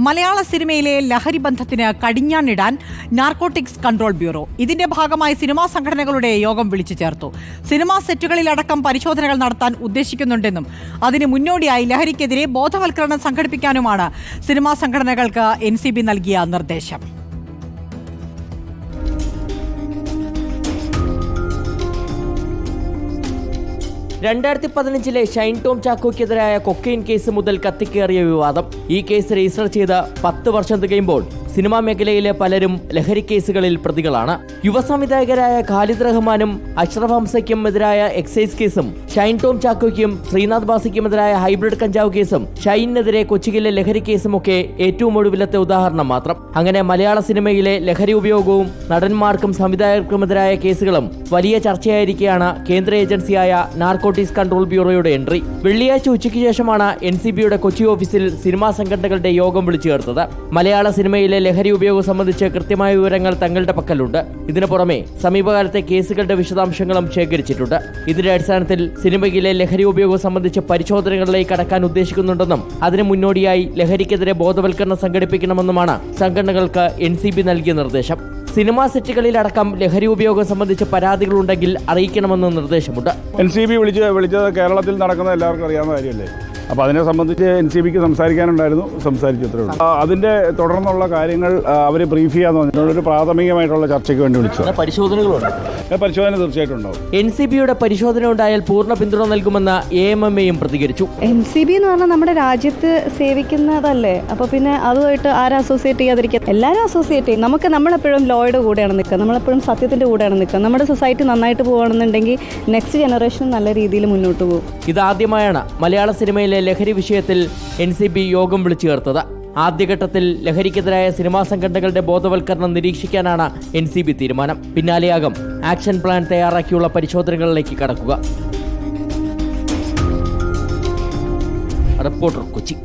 മലയാള സിനിമയിലെ ലഹരി ബന്ധത്തിന് കടിഞ്ഞാണിടാൻ നാർക്കോട്ടിക്സ് കൺട്രോൾ ബ്യൂറോ. ഇതിന്റെ ഭാഗമായി സിനിമാ സംഘടനകളുടെ യോഗം വിളിച്ചു ചേർത്തു. സിനിമാ സെറ്റുകളിലടക്കം പരിശോധനകൾ നടത്താൻ ഉദ്ദേശിക്കുന്നുണ്ടെന്നും അതിന് മുന്നോടിയായി ലഹരിക്കെതിരെ ബോധവൽക്കരണം സംഘടിപ്പിക്കാനുമാണ് സിനിമാ സംഘടനകൾക്ക് NCB നൽകിയ നിർദ്ദേശം. ലെ ഷൈൻ ടോം ചാക്കോയ്ക്കെതിരായ കൊക്കൈൻ കേസ് മുതൽ കത്തിക്കേറിയ വിവാദം. ഈ കേസ് രജിസ്റ്റർ ചെയ്ത് 10 വർഷം തികയുമ്പോൾ സിനിമാ മേഖലയിലെ പലരും ലഹരി കേസുകളിൽ പ്രതികളാണ്. യുവസംവിധായകരായ ഖാലിദ് റഹ്മാനും അഷ്റഫ് ഹംസയ്ക്കും എതിരായ എക്സൈസ് കേസും ഷൈൻ ടോം ചാക്കോയ്ക്കും ശ്രീനാഥ് ബാസിക്കുമെതിരായ ഹൈബ്രിഡ് കഞ്ചാവ് കേസും ഷൈനിനെതിരെ കൊച്ചിയിലെ ലഹരി കേസുമൊക്കെ ഏറ്റവും ഒടുവിലത്തെ ഉദാഹരണം മാത്രം. അങ്ങനെ മലയാള സിനിമയിലെ ലഹരി ഉപയോഗവും നടന്മാർക്കും സംവിധായകർക്കുമെതിരായ കേസുകളും വലിയ ചർച്ചയായിരിക്കെയാണ് കേന്ദ്ര ഏജൻസിയായ നാർക്കോട്ടിക്സ് കൺട്രോൾ ബ്യൂറോയുടെ എൻട്രി. വെള്ളിയാഴ്ച ഉച്ചയ്ക്ക് ശേഷമാണ് NCBയുടെ കൊച്ചി ഓഫീസിൽ സിനിമാ സംഘടനകളുടെ യോഗം വിളിച്ചു ചേർത്തത്. മലയാള സിനിമയിലെ ലഹരി ഉപയോഗം സംബന്ധിച്ച് കൃത്യമായ വിവരങ്ങൾ തങ്ങളുടെ പക്കലുണ്ട്. ഇതിനു പുറമെ സമീപകാലത്തെ കേസുകളുടെ വിശദാംശങ്ങളും ശേഖരിച്ചിട്ടുണ്ട്. ഇതിന്റെ അടിസ്ഥാനത്തിൽ സിനിമയിലെ ലഹരി ഉപയോഗം സംബന്ധിച്ച് പരിശോധനകളിലേക്ക് കടക്കാൻ ഉദ്ദേശിക്കുന്നുണ്ടെന്നും അതിനു മുന്നോടിയായി ലഹരിക്കെതിരെ ബോധവൽക്കരണം സംഘടിപ്പിക്കണമെന്നുമാണ് സംഘടനകൾക്ക് NCB നൽകിയ നിർദ്ദേശം. സിനിമാ സെറ്റുകളിലടക്കം ലഹരി ഉപയോഗം സംബന്ധിച്ച് പരാതികളുണ്ടെങ്കിൽ അറിയിക്കണമെന്ന് നിർദ്ദേശമുണ്ട്. NCB വിളിച്ചത് കേരളത്തിൽ നടക്കുന്ന എല്ലാവർക്കും അറിയാവുന്ന കാര്യമല്ലേ. അപ്പോൾ അതിനെ സംബന്ധിച്ച് NCBക്ക് സംസാരിക്കാനുണ്ടായിരുന്നു, സംസാരിച്ചു, അത്രേ ഉള്ളൂ. അതിൻ്റെ തുടർന്നുള്ള കാര്യങ്ങൾ അവർ ബ്രീഫ് ചെയ്യാന്ന് പറഞ്ഞിട്ടുണ്ട്. ഒരു പ്രാഥമികമായിട്ടുള്ള ചർച്ചയ്ക്ക് വേണ്ടി വിളിച്ചത്. പരിശോധന തീർച്ചയായിട്ടും ഉണ്ടാവും. NCBയുടെ പരിശോധന ഉണ്ടായാൽ പൂർണ്ണ പിന്തുണ നൽകുമെന്ന് AMMയും പ്രതികരിച്ചു. NCB എന്ന് പറഞ്ഞാൽ നമ്മുടെ രാജ്യത്ത് സേവിക്കുന്നതല്ലേ, അപ്പോൾ പിന്നെ അതുമായിട്ട് ആരും അസോസിയേറ്റ് ചെയ്യാതിരിക്കുക, എല്ലാവരും അസോസിയേറ്റ് ചെയ്യും. നമ്മളെപ്പോഴും ലോയുടെ കൂടെയാണ് നിൽക്കുക, നമ്മളെപ്പോഴും സത്യത്തിൻ്റെ കൂടെയാണ് നിൽക്കുക. നമ്മുടെ സൊസൈറ്റി നന്നായിട്ട് പോകുകയാണെന്നുണ്ടെങ്കിൽ നെക്സ്റ്റ് ജനറേഷൻ നല്ല രീതിയിൽ മുന്നോട്ട് പോകും. ഇതാദ്യമായാണ് മലയാള സിനിമയിലെ ലഹരി വിഷയത്തിൽ NCB യോഗം വിളിച്ചു ചേർത്തത്. ആദ്യഘട്ടത്തിൽ ലഹരിക്കെതിരായ സിനിമാ സംഘടനകളുടെ ബോധവൽക്കരണം നിരീക്ഷിക്കാനാണ് NCB തീരുമാനം. പിന്നാലെയാകും ആക്ഷൻ പ്ലാൻ തയ്യാറാക്കിയുള്ള പരിശോധനകളിലേക്ക് കടക്കുക. റിപ്പോർട്ടർ, കൊച്ചി.